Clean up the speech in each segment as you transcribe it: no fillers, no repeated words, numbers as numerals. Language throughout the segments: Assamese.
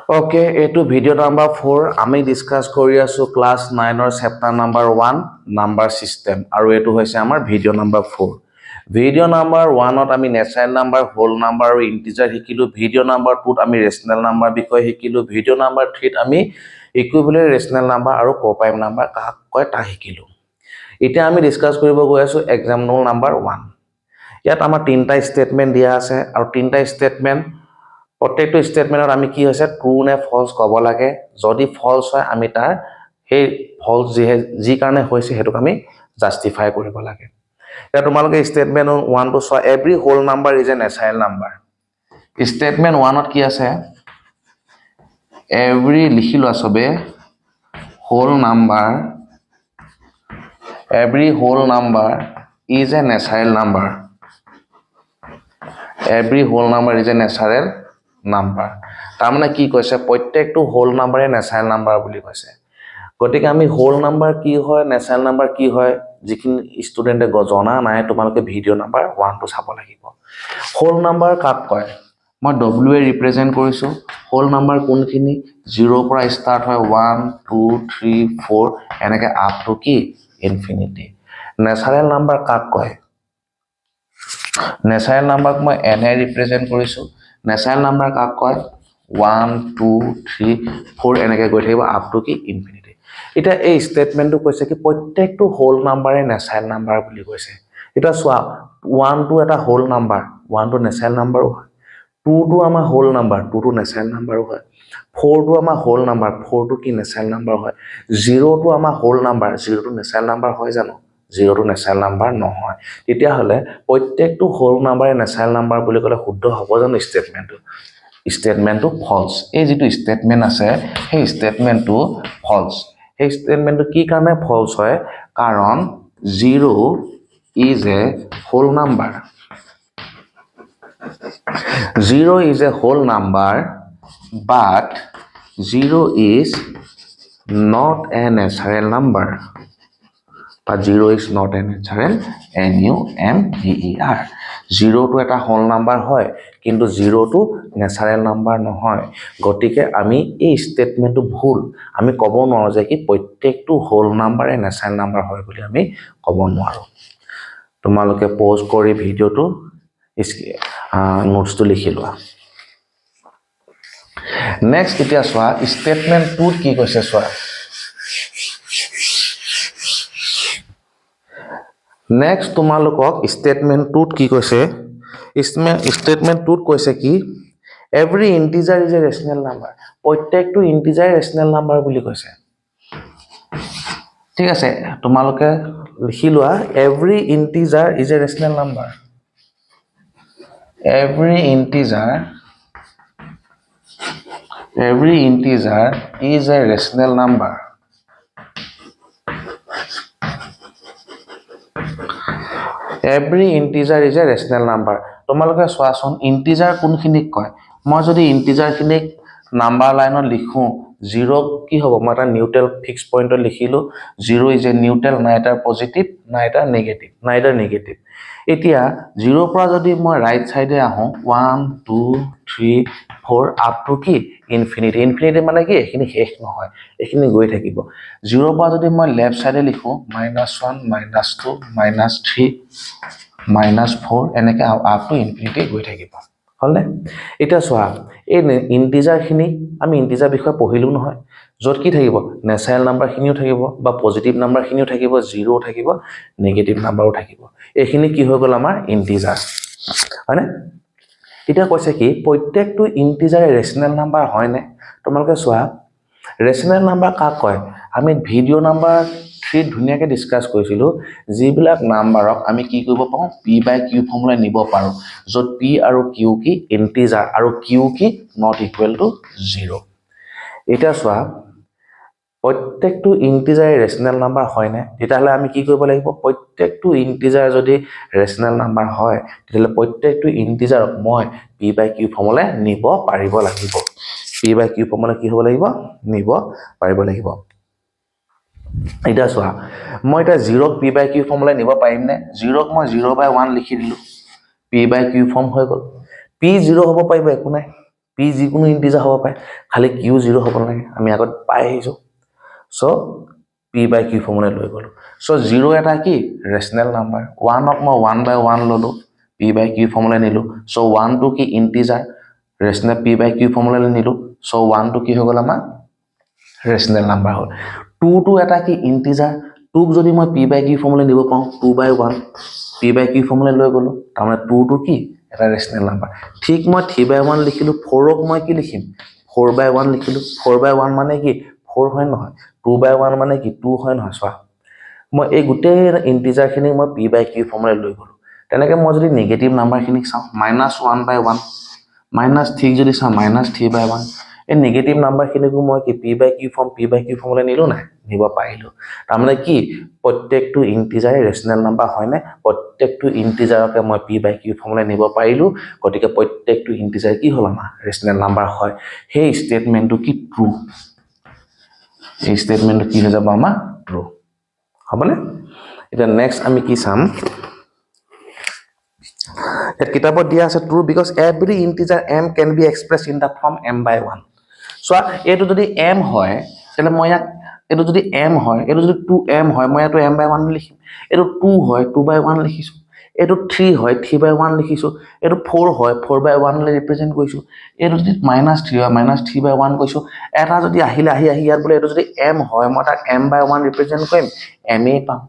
Okay, এইটো ভিডিও নাম্বাৰ 4 আমি ডিসকাস কৰি আছো ক্লাস 9 ৰ চেপ্টাৰ নাম্বাৰ 1 নাম্বাৰ সিস্টেম আৰু এইটো হৈছে আমাৰ ভিডিও নাম্বাৰ 4 ভিডিও নাম্বাৰ 1 ত আমি নেচাৰেল নাম্বাৰ হোল নাম্বাৰ আৰু ইন্টিজাৰ শিকিলো ভিডিও নাম্বাৰ 2 ত আমি ৰেশনাল নাম্বাৰ বিষয় শিকিলো ভিডিও নাম্বাৰ 3 ত আমি ইকুইভ্যালেন্ট ৰেশনাল নাম্বাৰ আৰু কোপ্ৰাইম নাম্বাৰ কাক কয় তা শিকিলো এতিয়া আমি ডিসকাস কৰিব গৈ আছো এক্সাম্পল নাম্বাৰ 1 ইয়াত আমাৰ তিনটা স্টেটমেন্ট দিয়া আছে আৰু তিনটা স্টেটমেন্ট প্ৰত্যেকটো স্টেটমেন্টত আমি কি হৈছে ট্ৰু নে ফলস ক'ব লাগে যদি ফলস হয় আমি তাৰ সেই ফলস যি কাৰণে হৈছে হেতুক আমি জাস্টিফাই কৰিব লাগে এতিয়া তোমালোকে স্টেটমেন্ট 1 টো চোৱা every whole number is a natural number statement 1 ত কি আছে এভৰি লিখি লোৱা সবে whole number every whole number is a natural number every whole number is a natural number তাৰ মানে কি কৈছে প্ৰত্যেকটো হোল নাম্বাৰে নেচাৰেল নাম্বাৰ বুলি কৈছে গতিকে আমি হোল নাম্বাৰ কি হয় নেচাৰেল নাম্বাৰ কি হয় যিখিনি ষ্টুডেন্টে জনা নাই তোমালোকে ভিডিও নাম্বাৰ 1 টো চাব লাগিব হোল নাম্বাৰ কাক কয় মই w এ ৰিপ্ৰেজেন্ট কৰিছো হোল নাম্বাৰ কোনখিনি 0 পৰা ষ্টাৰ্ট হয় 1 2 3 4 এনেকে আপ টু কি ইনফিনিটি নেচাৰেল নাম্বাৰ কাক কয় নেচাৰেল নাম্বাৰক মই n এ ৰিপ্ৰেজেন্ট কৰিছো নেচাৰেল নাম্বাৰ কাক কয় 1 2 3 4 এনেকে গৈ থাকিব আপ টু কি ইনফিনিটি এটা এই স্টেটমেন্টটো কৈছে কি প্ৰত্যেকটো হোল নাম্বাৰে নেচাৰেল নাম্বাৰ বুলি কৈছে এটা চোৱা 1 টো এটা হোল নাম্বাৰ 1 টো নেচাৰেল নাম্বাৰো হয় 2 টো আমাৰ হোল নাম্বাৰ 2 টো নেচাৰেল নাম্বাৰো হয় 4 টো আমাৰ হোল নাম্বাৰ 4 টো কি নেচাৰেল নাম্বাৰ হয় 0 টো আমাৰ হোল নাম্বাৰ 0 টো নেচাৰেল নাম্বাৰ হয় জানো 0 টো নেচাৰেল নাম্বাৰ নহয় তেতিয়া হলে প্ৰত্যেকটো হোল নাম্বাৰে নেচাৰেল নাম্বাৰ বুলি ক'লে শুদ্ধ হ'ব জানো স্টেটমেন্টটো ফলস এই যেটো স্টেটমেন্ট আছে সেই স্টেটমেন্টটো ফলস এই স্টেটমেন্টটো কি কাৰণে ফলস হয় কাৰণ 0 is a whole number 0 is a whole number but 0 is not a natural number but 0 is not a natural number 0 টো এটা হোল নাম্বাৰ হয় কিন্তু 0 টো নেচাৰেল নাম্বাৰ নহয় গতিকে আমি এই স্টেটমেন্টটো ভুল আমি ক'ব নোৱাৰো যে কি প্ৰত্যেকটো হোল নাম্বাৰে নেচাৰেল নাম্বাৰ হয় বুলি আমি ক'ব নোৱাৰো তোমালোকে পজ কৰি ভিডিওটো নোটছটো লিখি লোৱা নেক্সট এতিয়া চোৱা স্টেটমেন্ট 2 কি কৈছে চোৱা নেক্সট তোমালোকক স্টেটমেন্ট 2 কি কৈছে স্টেটমেন্ট 2 কৈছে কি every integer is a rational number প্ৰত্যেকটো ইন্টিজাৰ ৰেশনাল নাম্বাৰ বুলি কৈছে ঠিক আছে তোমালোকে লিখি লোৱা every integer is a rational number every integer is a rational number every integer is a rational number তোমালোকে চোৱাচোন ইন্টিজাৰ কোনখিনিক কয় মই যদি ইন্টিজাৰ খিনিক নাম্বাৰ লাইনত লিখো 0 কি হ'ব মই এটা নিউট্ৰেল ফিক্স পইণ্টত লিখিলো 0 is a neutral neither positive neither negative এতিয়া 0 পৰা যদি মই ৰাইট সাইডে আহো 1 2 3 4 আপ টু কি ইনফিনিটি মানে কি এখিনি শেষ নহয় এখিনি গৈ থাকিব 0 পৰা যদি মই লেফট সাইডে লিখো -1 -2 -3 -4 এনেকে আপ টু ইনফিনিটি গৈ থাকিব হলনে এটা চোৱা এই ইন্টিজাৰ খিনি আমি ইন্টিজাৰ বিষয় পঢ়িলো নহয় যত কি থাকিব নেচাৰেল নাম্বাৰ খিনিও থাকিব বা পজিটিভ নাম্বাৰ খিনিও থাকিব 0 থাকিব নেগেটিভ নাম্বাৰও থাকিব এখিনি কি হৈ গল আমাৰ ইন্টিজাৰ হয়নে এটা কৈছে কি প্ৰত্যেকটো ইন্টিজাৰে ৰেশনাল নাম্বাৰ হয়নে তোমালোকে চোৱা ৰেশনাল নাম্বাৰ কাক কয় আমি ভিডিও নাম্বাৰ 3 ধুনিয়াকে ডিসকাস কৰিছিলো যিবিলাক নাম্বাৰক আমি কি কৰিব পাৰো p/q ফৰ্মুলা নিব পাৰো যত p আৰু q কি ইন্টিজাৰ আৰু q কি নট ইকুৱেল টু 0 এটা চোৱা প্ৰত্যেকটো ইন্টিজাৰ ৰেশনাল নাম্বাৰ হয়নে তেতিয়াহলে আমি কি কৰিব লাগিব প্ৰত্যেকটো ইন্টিজাৰ যদি ৰেশনাল নাম্বাৰ হয় তেতিয়াহলে প্ৰত্যেকটো ইন্টিজাৰক মই p/q ফৰ্মুলা নিব পাৰিব লাগিব p/q ফৰ্মুলা কি হ'ব লাগিব নিব পাৰিব লাগিব এটা চোৱা মই এটা 0 ক p/q ফৰ্মুলা নিব পাৰিম নে 0 ক মই 0/1 লিখি দিলো p/q ফৰ্ম হৈ গল p 0 হ'ব পাৰিব একো নাই p যিকোনো ইন্টিজাৰ হ'ব পাৰে খালি q 0 হ'ব লাগে আমি আগত পাই আহিছো so p by q formula লৈ গলো সো 0 এটা কি ৰেশনেল নাম্বাৰ 1 ক মই 1/1 ললো p by q ফৰ্মুলা নিলো সো 1 টো কি integer rational p by q formula নিলো সো 1 টো কি হৈ গল আমাৰ ৰেশনেল নাম্বাৰ হ'ল 2 টো এটা কি ইন্টিজাৰ 2 ক যদি মই p by q ফৰ্মুলা নিব পাওঁ 2/1 p by q ফৰ্মুলা লৈ গলো তাৰমানে 2 টো কি এটা ৰেশনেল নাম্বাৰ ঠিক মই 3/1 লিখিলো 4 ক মই কি লিখিম 4/1 লিখিলো 4/1 মানে কি 4 হয় নহয় 2/1 মানে কি 2 হয় নহয় চোৱা মই এই গোটেই ইন্টিজাৰ খিনি মই p by q ফৰ্মুলা লৈ গলো তেনেকে মই যদি নেগেটিভ নাম্বাৰ খিনি চাওঁ -1/1 -3 যদি চাওঁ -3/1 এই নেগেটিভ নাম্বাৰ খিনিকো মই কি p by q ফৰ্মুলা নিলো নাই নিব পাৰিলো তাৰমানে কি প্ৰত্যেকটো ইন্টিজাৰে ৰেশনেল নাম্বাৰ হয় নে প্ৰত্যেকটো ইন্টিজাৰকে মই p by q ফৰ্মুলা নিব পাৰিলো গতিকে প্ৰত্যেকটো ইন্টিজাৰ কি হ'ল আমাৰ ৰেশনেল নাম্বাৰ হয় সেই ষ্টেটমেন্টটো কি ট্ৰু এই ষ্টেটমেন্টটো কি হৈ যাব আমাৰ ট্ৰু হবনে এটা নেক্সট আমি কি চাম এটা কিতাপত দিয়া আছে true because every integer m can be expressed in the form m/1 so এটো যদি m হয় তেলে মই ইয়াক এটো যদি m হয় এটো যদি 2m হয় মই এটো m/1 লিখিম এটো 2 হয় 2/1 লিখিছো এটো 3 হয় 3/1 লিখিছো এটো 4 হয় 4/1 লে ৰিপ্ৰেজেন্ট কৰিছো এটো যদি -3 হয় -3/1 কৈছো এটা যদি আহিলে আহি ইয়াত বলে এটো যদি m হয় মই তাক m/1 ৰিপ্ৰেজেন্ট কৰিম m এ পাম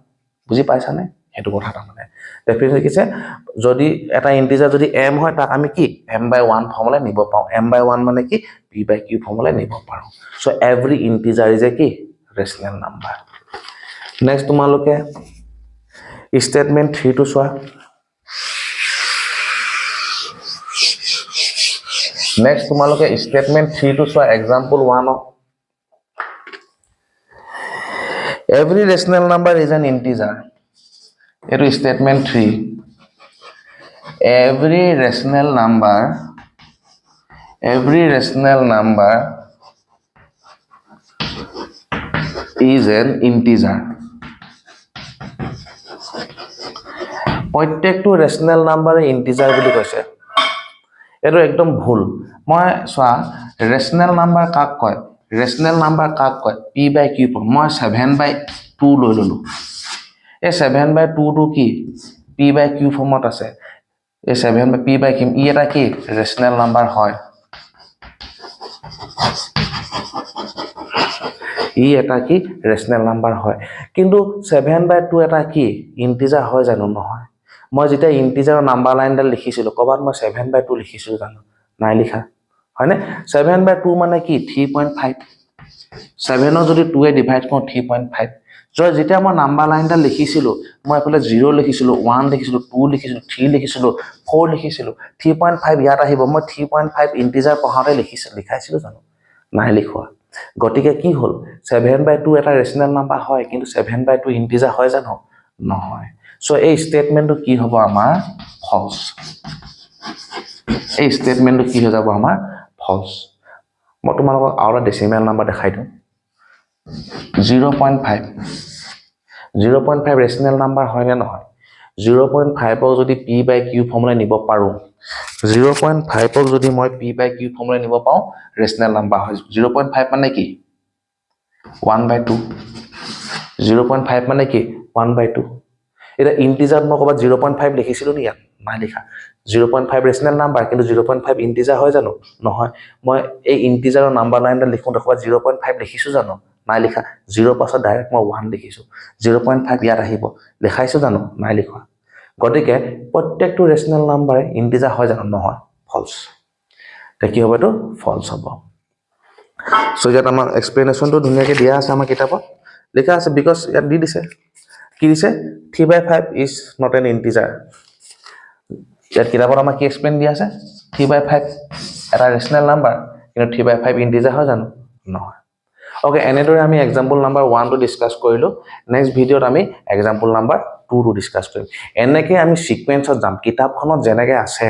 বুজি পাইছানে হেতু কথা তাৰমানে ডেফিনেটলি কিছে যদি এটা ইন্টিজাৰ যদি m হয় তাক আমি কি m/1 ফৰ্মুলা নিব পাও m/1 মানে কি p by q ফৰ্মুলা নিব পাৰো সো এভৰি ইন্টিজাৰ ইজ এ কি ৰেশনেল নাম্বাৰ নেক্সট তোমালোকে স্টেটমেন্ট 3 টো চোৱা নেক্সট তোমালোকে স্টেটমেন্ট 3 টো চোৱা example 1 every rational number is an integer এটো statement 3 every rational number is an integer প্ৰত্যেকটো ৰেশনেল নাম্বাৰে ইন্টিজাৰ বুলি কৈছে এটো একদম ভুল মই চোৱা ৰেশনেল নাম্বাৰ কাক কয় p by q মই 7/2 লৈ ললো এই 7/2 টো কি p by q ফৰ্মত আছে এই 7 p by q ই এটা কি ৰেশনেল নাম্বাৰ হয় ই এটা কি ৰেশনেল নাম্বাৰ হয় কিন্তু 7/2 এটা কি ইন্টিজাৰ হয় জানো নহয় মই যেতিয়া ইন্টিজাৰৰ নাম্বাৰ লাইনডাল লিখিছিলো কবাত মই 7/2 লিখিছিলো জানো নাই লিখা হয়নে 7/2 মানে কি 3.5 7 ৰ যদি 2 এ ডিভাইড কৰো 3.5 জয় যেতিয়া মই নাম্বাৰ লাইনডাল লিখিছিলো মই এফালে 0 লিখিছিলো 1 লিখিছিলো 2 লিখিছিলো 3 লিখিছিলো 4 লিখিছিলো 3.5 ইয়াত আহিব মই 3.5 ইন্টিজাৰ পঢ়াতে লিখাইছিলো জানো নাই লিখোৱা গটিকে কি হল 7/2 এটা ৰেশনেল নাম্বাৰ হয় কিন্তু 7/2 ইন্টিজাৰ হয় জানো নহয় সো এই স্টেটমেন্টটো কি হ'ব আমাৰ ফলস এই স্টেটমেন্টটো কি হৈ যাব আমাৰ ফলস মই তোমালোকক আৰু ডেসিমেল নাম্বাৰ দেখাই দিম 0.5 ৰেশনেল নাম্বাৰ হয় নে নহয় 0.5 ক যদি p by q ফৰ্মুলা নিব পাৰো 0.5 ক যদি মই p by q ফৰ্মুলা নিব পাও ৰেশনেল নাম্বাৰ হয় 0.5 মানে কি 1/2 0.5 মানে কি 1/2 এটা ইন্টিজাৰ মই কবা 0.5 লিখিছিলো নি ইয়াত নাই লিখা 0.5 ৰেশনেল নাম্বাৰ কিন্তু 0.5 ইন্টিজাৰ হয় জানো নহয় মই এই ইন্টিজাৰৰ নাম্বাৰ লাইনটা লিখো দেখবা 0.5 লিখিছো জানো নাই লিখা 0 পাছত ডাইৰেক্ট মই 1 লিখিছো 0.5 ইয়াত আহিব লিখাইছো জানো নাই লিখা গটিকে প্ৰত্যেকটো ৰেশনেল নাম্বাৰে ইন্টিজাৰ হয় জানো নহয় ফলস তে কি হ'ব এটো ফলস হ'ব সো ইয়াত আমাৰ এক্সপ্লেনেশনটো ধুনিয়াকে দিয়া আছে আমাৰ কিতাপত লেখা আছে বিকজ ইয়াত দি দিছে কি দিছে 3/5 is not an integer ইয়াত কিতাপত আমাৰ কি এক্সপ্লেইন দিয়া আছে 3/5 এটা ৰেশনেল নাম্বাৰ কিন্তু 3/5 ইন্টিজাৰ হয় জানো নহয় ওকে এনেদৰে আমি এক্সাম্পল নাম্বাৰ 1 টো ডিসকাস কৰিলো নেক্সট ভিডিওত আমি এক্সাম্পল নাম্বাৰ 2 টো ডিসকাস কৰিম এনেকে আমি সিকোয়েন্সত যাম কিতাপখনত যেনেকে আছে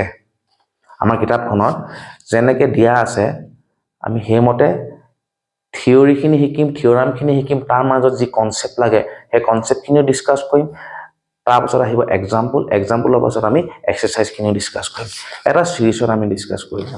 আমাৰ কিতাপখনত যেনেকে দিয়া আছে আমি হেমতে থিওৰি খিনি হিকিম থিওৰাম খিনি হিকিম তাৰ মাজত যি কনসেপ্ট লাগে হে কনসেপ্ট খিনি ডিসকাস কৰিম তাৰ পাছত আহিব এক্সাম্পলৰ পাছত আমি এক্সাৰসাইজ খিনি ডিসকাস কৰিম এটা সিৰিজত আমি ডিসকাস কৰিম